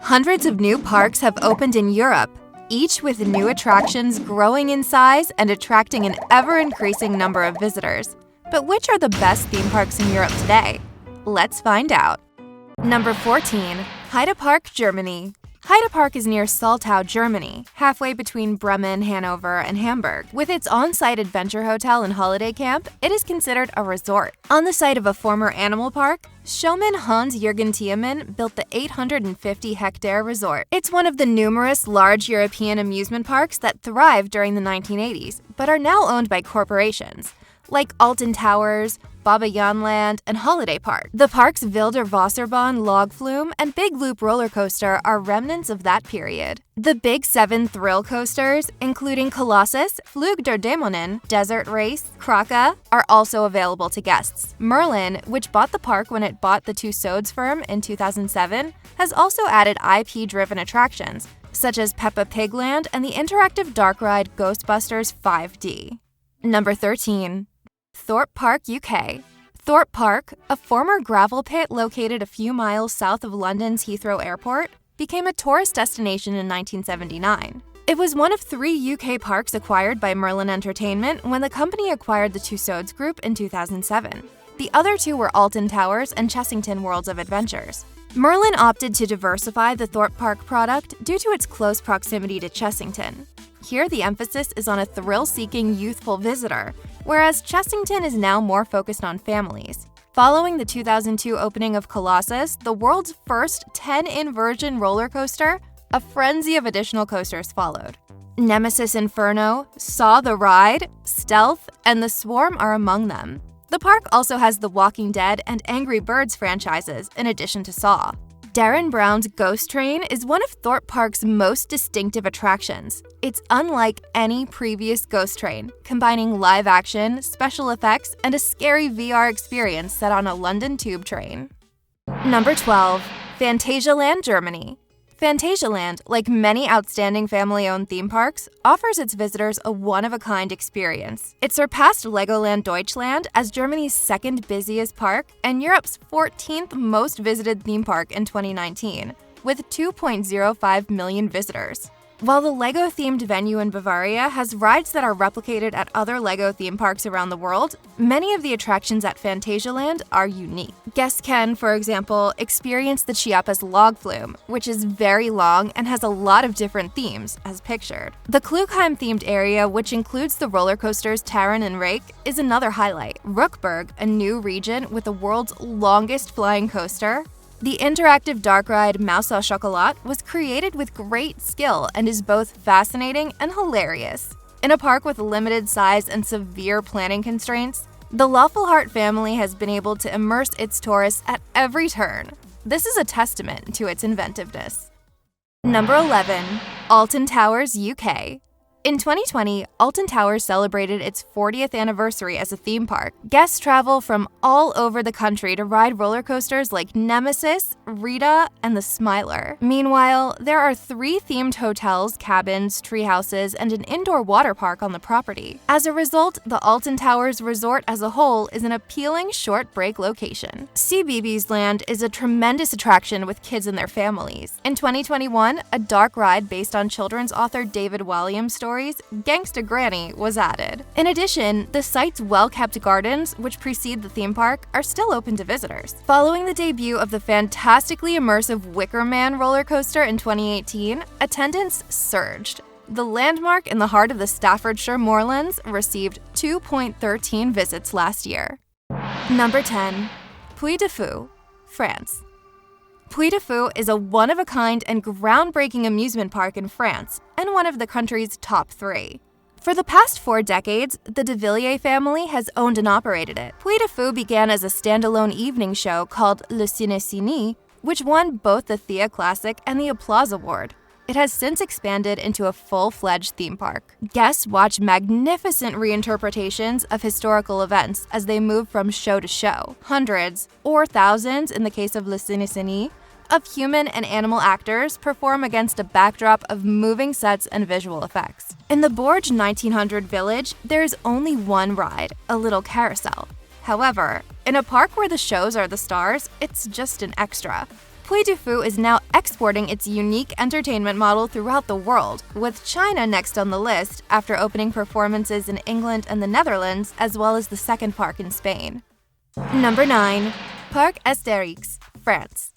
Hundreds of new parks have opened in Europe, each with new attractions growing in size and attracting an ever-increasing number of visitors. But which are the best theme parks in Europe today? Let's find out. Number 14. Heide Park, Germany. Heide Park is near Saltau, Germany, halfway between Bremen, Hanover, and Hamburg. With its on-site adventure hotel and holiday camp, it is considered a resort. On the site of a former animal park, showman Hans-Jürgen Thiemann built the 850-hectare resort. It's one of the numerous large European amusement parks that thrived during the 1980s, but are now owned by corporations, like Alton Towers, Baba Jan Land, and Holiday Park. The park's Wilder Wasserbahn log flume and Big Loop roller coaster are remnants of that period. The Big 7 thrill coasters, including Colossus, Flug der Dämonen, Desert Race, Kraka, are also available to guests. Merlin, which bought the park when it bought the Tussauds firm in 2007, has also added IP-driven attractions, such as Peppa Pig Land and the interactive dark ride Ghostbusters 5D. Number 13. Thorpe Park, UK. Thorpe Park, a former gravel pit located a few miles south of London's Heathrow Airport, became a tourist destination in 1979. It was one of 3 UK parks acquired by Merlin Entertainment when the company acquired the Tussauds Group in 2007. The other 2 were Alton Towers and Chessington Worlds of Adventures. Merlin opted to diversify the Thorpe Park product due to its close proximity to Chessington. Here, the emphasis is on a thrill-seeking youthful visitor, whereas Chessington is now more focused on families. Following the 2002 opening of Colossus, the world's first 10-inversion roller coaster, a frenzy of additional coasters followed. Nemesis Inferno, Saw the Ride, Stealth, and The Swarm are among them. The park also has the Walking Dead and Angry Birds franchises, in addition to Saw. Darren Brown's Ghost Train is one of Thorpe Park's most distinctive attractions. It's unlike any previous ghost train, combining live action, special effects, and a scary VR experience set on a London tube train. Number 12. Phantasialand, Germany. Phantasialand, like many outstanding family-owned theme parks, offers its visitors a one-of-a-kind experience. It surpassed Legoland Deutschland as Germany's second busiest park and Europe's 14th most visited theme park in 2019, with 2.05 million visitors. While the Lego-themed venue in Bavaria has rides that are replicated at other Lego theme parks around the world, many of the attractions at Phantasialand are unique. Guests can, for example, experience the Chiapas log flume, which is very long and has a lot of different themes, as pictured. The Klugheim-themed area, which includes the roller coasters Taron and Rake, is another highlight. Rookburg, a new region with the world's longest flying coaster. The interactive dark ride Maus au Chocolat was created with great skill and is both fascinating and hilarious. In a park with limited size and severe planning constraints, the Lawful Heart family has been able to immerse its tourists at every turn. This is a testament to its inventiveness. Number 11. Alton Towers, UK. In 2020, Alton Towers celebrated its 40th anniversary as a theme park. Guests travel from all over the country to ride roller coasters like Nemesis, Rita, and the Smiler. Meanwhile, there are 3 themed hotels, cabins, treehouses, and an indoor water park on the property. As a result, the Alton Towers resort as a whole is an appealing short break location. CBeebies Land is a tremendous attraction with kids and their families. In 2021, a dark ride based on children's author David Walliams' story, Gangsta Granny, was added. In addition, the site's well-kept gardens, which precede the theme park, are still open to visitors. Following the debut of the fantastically immersive Wicker Man roller coaster in 2018, attendance surged. The landmark in the heart of the Staffordshire Moorlands received 2.13 visits last year. Number 10. Puy du Fou, France. Puy du Fou is a one-of-a-kind and groundbreaking amusement park in France, and one of the country's top 3. For the past 4 decades, the de Villiers family has owned and operated it. Puy du Fou began as a standalone evening show called Le Ciné-Ciné, which won both the Thea Classic and the Applause Award. It has since expanded into a full-fledged theme park. Guests watch magnificent reinterpretations of historical events as they move from show to show. Hundreds, or thousands in the case of Le Ciné-Ciné, of human and animal actors perform against a backdrop of moving sets and visual effects. In the Bourges 1900 village, there is only one ride, a little carousel. However, in a park where the shows are the stars, it's just an extra. Puy du Fou is now exporting its unique entertainment model throughout the world, with China next on the list after opening performances in England and the Netherlands, as well as the second park in Spain. Number 9. Parc Astérix, France.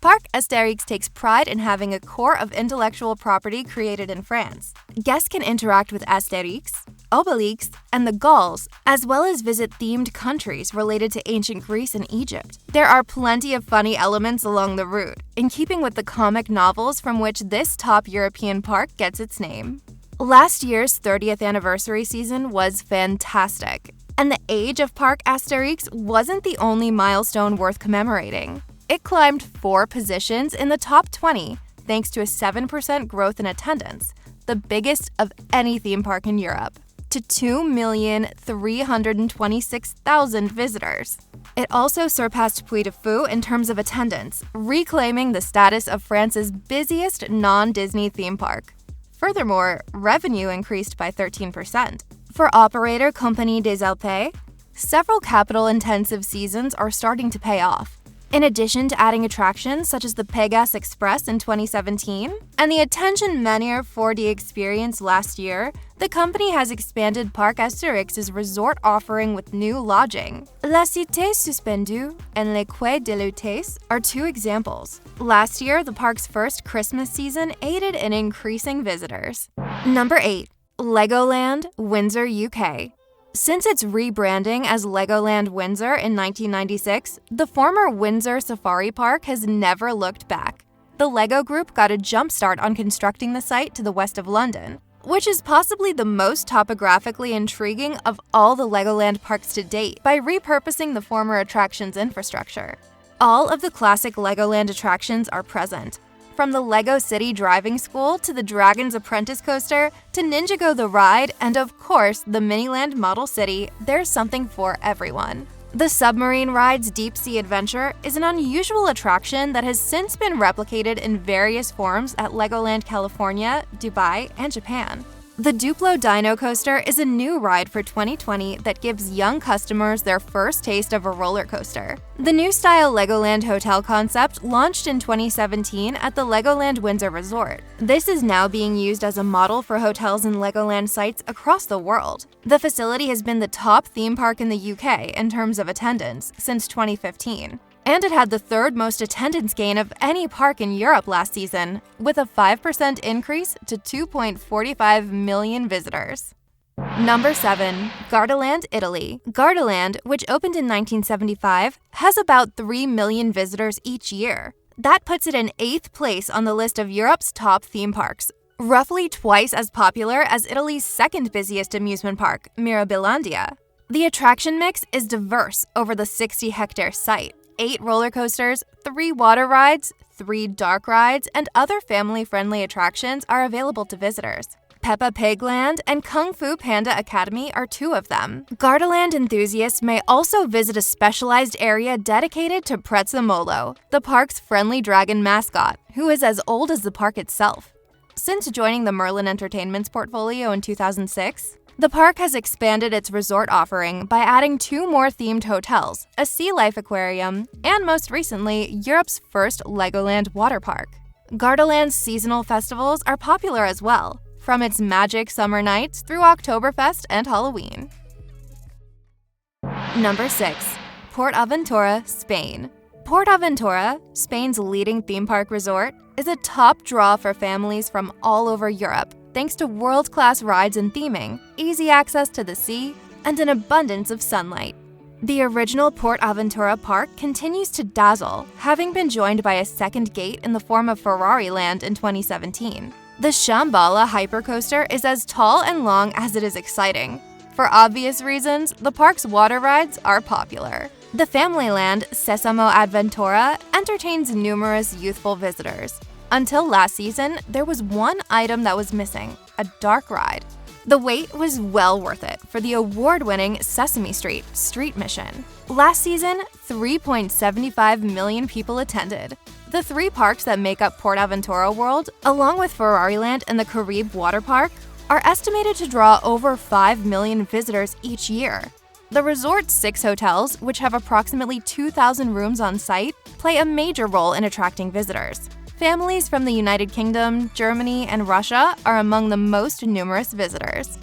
Parc Astérix takes pride in having a core of intellectual property created in France. Guests can interact with Astérix, Obelix, and the Gauls, as well as visit themed countries related to ancient Greece and Egypt. There are plenty of funny elements along the route, in keeping with the comic novels from which this top European park gets its name. Last year's 30th anniversary season was fantastic, and the age of Parc Astérix wasn't the only milestone worth commemorating. It climbed 4 positions in the top 20 thanks to a 7% growth in attendance, the biggest of any theme park in Europe, to 2,326,000 visitors. It also surpassed Puy du Fou in terms of attendance, reclaiming the status of France's busiest non-Disney theme park. Furthermore, revenue increased by 13%. For operator Compagnie des Alpes, several capital-intensive seasons are starting to pay off. In addition to adding attractions such as the Pegasus Express in 2017 and the Attention Menhir 4D experience last year, the company has expanded Parc Astérix's resort offering with new lodging. La Cité Suspendue and Les Quais de l'Utesse are 2 examples. Last year, the park's first Christmas season aided in increasing visitors. Number 8. Legoland, Windsor, UK. Since its rebranding as Legoland Windsor in 1996, the former Windsor Safari Park has never looked back. The LEGO Group got a jump start on constructing the site to the west of London, which is possibly the most topographically intriguing of all the Legoland parks to date by repurposing the former attraction's infrastructure. All of the classic Legoland attractions are present, from the Lego City Driving School to the Dragon's Apprentice Coaster to Ninjago the Ride and, of course, the Miniland Model City. There's something for everyone. The Submarine Ride's Deep Sea Adventure is an unusual attraction that has since been replicated in various forms at Legoland California, Dubai, and Japan. The Duplo Dino Coaster is a new ride for 2020 that gives young customers their first taste of a roller coaster. The new style Legoland hotel concept launched in 2017 at the Legoland Windsor Resort. This is now being used as a model for hotels and Legoland sites across the world. The facility has been the top theme park in the UK in terms of attendance since 2015. And it had the 3rd most attendance gain of any park in Europe last season, with a 5% increase to 2.45 million visitors. Number 7. Gardaland, Italy. Gardaland, which opened in 1975, has about 3 million visitors each year. That puts it in 8th place on the list of Europe's top theme parks, roughly twice as popular as Italy's 2nd busiest amusement park, Mirabilandia. The attraction mix is diverse over the 60-hectare site. 8 roller coasters, 3 water rides, 3 dark rides, and other family-friendly attractions are available to visitors. Peppa Pig Land and Kung Fu Panda Academy are 2 of them. Gardaland enthusiasts may also visit a specialized area dedicated to Prezzemolo, the park's friendly dragon mascot, who is as old as the park itself. Since joining the Merlin Entertainment's portfolio in 2006, the park has expanded its resort offering by adding 2 more themed hotels, a sea life aquarium, and most recently, Europe's first Legoland water park. Gardaland's seasonal festivals are popular as well, from its magic summer nights through Oktoberfest and Halloween. Number 6. PortAventura, Spain. PortAventura, Spain's leading theme park resort, is a top draw for families from all over Europe, thanks to world-class rides and theming, easy access to the sea, and an abundance of sunlight. The original PortAventura Park continues to dazzle, having been joined by a second gate in the form of Ferrariland in 2017. The Shambhala hypercoaster is as tall and long as it is exciting. For obvious reasons, the park's water rides are popular. The Familyland Sesamo Adventura entertains numerous youthful visitors. Until last season, there was one item that was missing, a dark ride. The wait was well worth it for the award-winning Sesame Street Street Mission. Last season, 3.75 million people attended. The 3 parks that make up PortAventura World, along with Ferrariland and the Caribe Water Park, are estimated to draw over 5 million visitors each year. The resort's 6 hotels, which have approximately 2,000 rooms on site, play a major role in attracting visitors. Families from the United Kingdom, Germany, and Russia are among the most numerous visitors.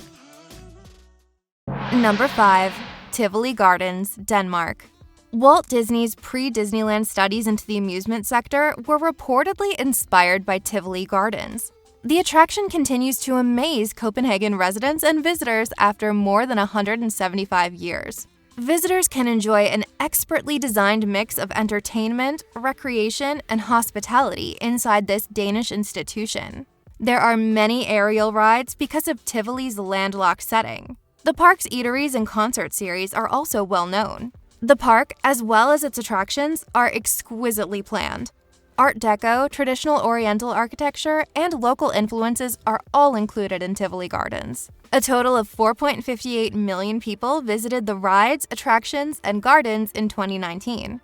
Number 5. Tivoli Gardens, Denmark. Walt Disney's pre-Disneyland studies into the amusement sector were reportedly inspired by Tivoli Gardens. The attraction continues to amaze Copenhagen residents and visitors after more than 175 years. Visitors can enjoy an expertly designed mix of entertainment, recreation, and hospitality inside this Danish institution. There are many aerial rides because of Tivoli's landlocked setting. The park's eateries and concert series are also well known. The park, as well as its attractions, are exquisitely planned. Art Deco, traditional Oriental architecture, and local influences are all included in Tivoli Gardens. A total of 4.58 million people visited the rides, attractions, and gardens in 2019.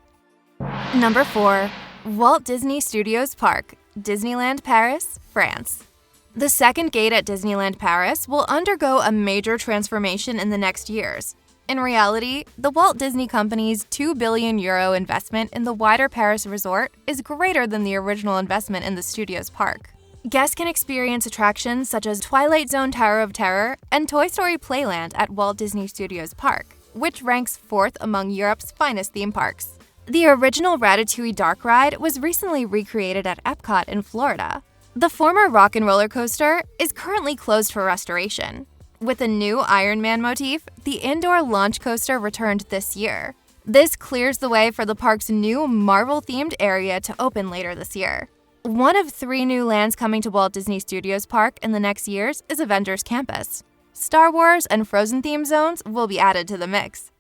Number 4. Walt Disney Studios Park, Disneyland Paris, France. The second gate at Disneyland Paris will undergo a major transformation in the next years. In reality, the Walt Disney Company's €2 billion investment in the wider Paris resort is greater than the original investment in the studio's park. Guests can experience attractions such as Twilight Zone Tower of Terror and Toy Story Playland at Walt Disney Studios Park, which ranks 4th among Europe's finest theme parks. The original Ratatouille Dark Ride was recently recreated at Epcot in Florida. The former Rock and Roller Coaster is currently closed for restoration. With a new Iron Man motif, the indoor launch coaster returned this year. This clears the way for the park's new Marvel-themed area to open later this year. One of 3 new lands coming to Walt Disney Studios Park in the next years is Avengers Campus. Star Wars and Frozen theme zones will be added to the mix.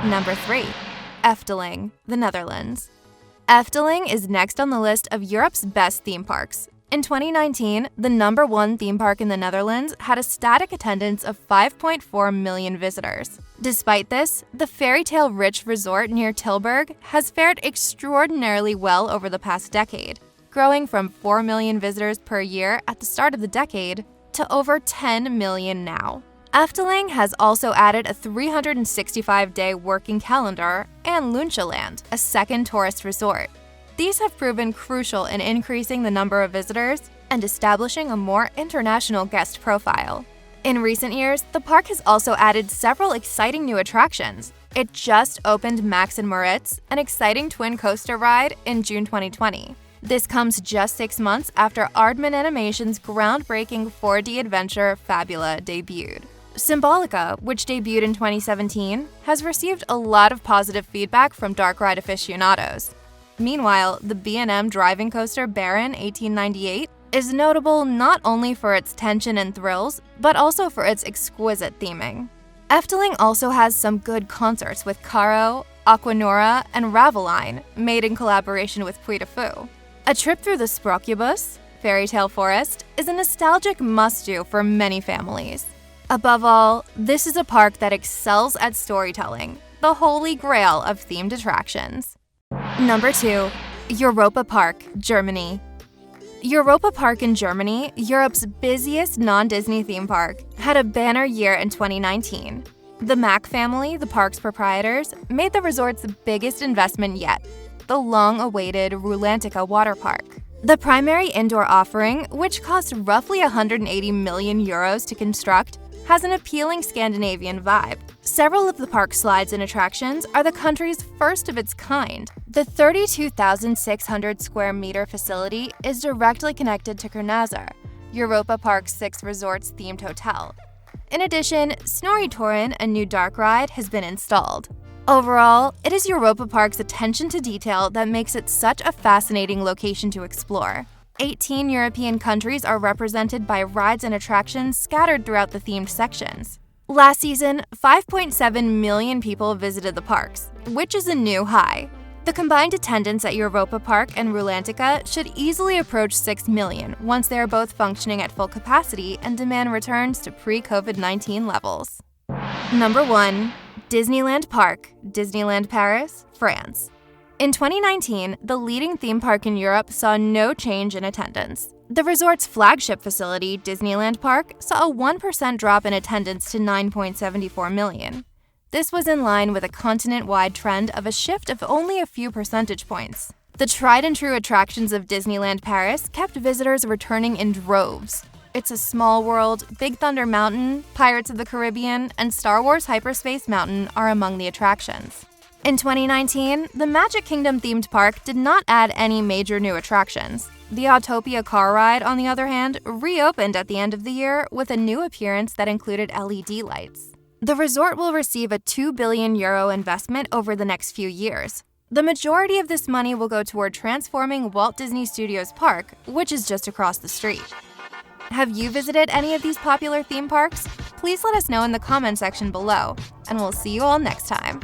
Number 3. Efteling, the Netherlands. Efteling is next on the list of Europe's best theme parks. In 2019, the number 1 theme park in the Netherlands had a static attendance of 5.4 million visitors. Despite this, the fairy tale-rich resort near Tilburg has fared extraordinarily well over the past decade, growing from 4 million visitors per year at the start of the decade to over 10 million now. Efteling has also added a 365-day working calendar and Lunchaland, a second tourist resort. These have proven crucial in increasing the number of visitors and establishing a more international guest profile. In recent years, the park has also added several exciting new attractions. It just opened Max and Moritz, an exciting twin coaster ride, in June 2020. This comes just 6 months after Aardman Animation's groundbreaking 4D adventure Fabula debuted. Symbolica, which debuted in 2017, has received a lot of positive feedback from dark ride aficionados. Meanwhile, the B&M driving coaster Baron 1898 is notable not only for its tension and thrills, but also for its exquisite theming. Efteling also has some good concerts with Caro, Aquanura, and Raveline, made in collaboration with Puy de Fou. A trip through the Sprokjebos, Fairy Tale Forest, is a nostalgic must-do for many families. Above all, this is a park that excels at storytelling, the holy grail of themed attractions. Number 2. Europa Park, Germany. Europa Park in Germany, Europe's busiest non-Disney theme park, had a banner year in 2019. The Mack family, the park's proprietors, made the resort's biggest investment yet, the long-awaited Rulantica water park. The primary indoor offering, which cost roughly €180 million to construct, has an appealing Scandinavian vibe. Several of the park's slides and attractions are the country's first of its kind. The 32,600 square meter facility is directly connected to Kernazar, Europa Park's 6 resorts themed hotel. In addition, Snorri-Toren, a new dark ride, has been installed. Overall, it is Europa Park's attention to detail that makes it such a fascinating location to explore. 18 European countries are represented by rides and attractions scattered throughout the themed sections. Last season, 5.7 million people visited the parks, which is a new high. The combined attendance at Europa Park and Rulantica should easily approach 6 million once they are both functioning at full capacity and demand returns to pre-COVID-19 levels. Number 1. Disneyland Park, Disneyland Paris, France. In 2019, the leading theme park in Europe saw no change in attendance. The resort's flagship facility, Disneyland Park, saw a 1% drop in attendance to 9.74 million. This was in line with a continent-wide trend of a shift of only a few percentage points. The tried-and-true attractions of Disneyland Paris kept visitors returning in droves. It's a Small World, Big Thunder Mountain, Pirates of the Caribbean, and Star Wars Hyperspace Mountain are among the attractions. In 2019, the Magic Kingdom-themed park did not add any major new attractions. The Autopia car ride, on the other hand, reopened at the end of the year with a new appearance that included LED lights. The resort will receive a €2 billion investment over the next few years. The majority of this money will go toward transforming Walt Disney Studios Park, which is just across the street. Have you visited any of these popular theme parks? Please let us know in the comment section below, and we'll see you all next time.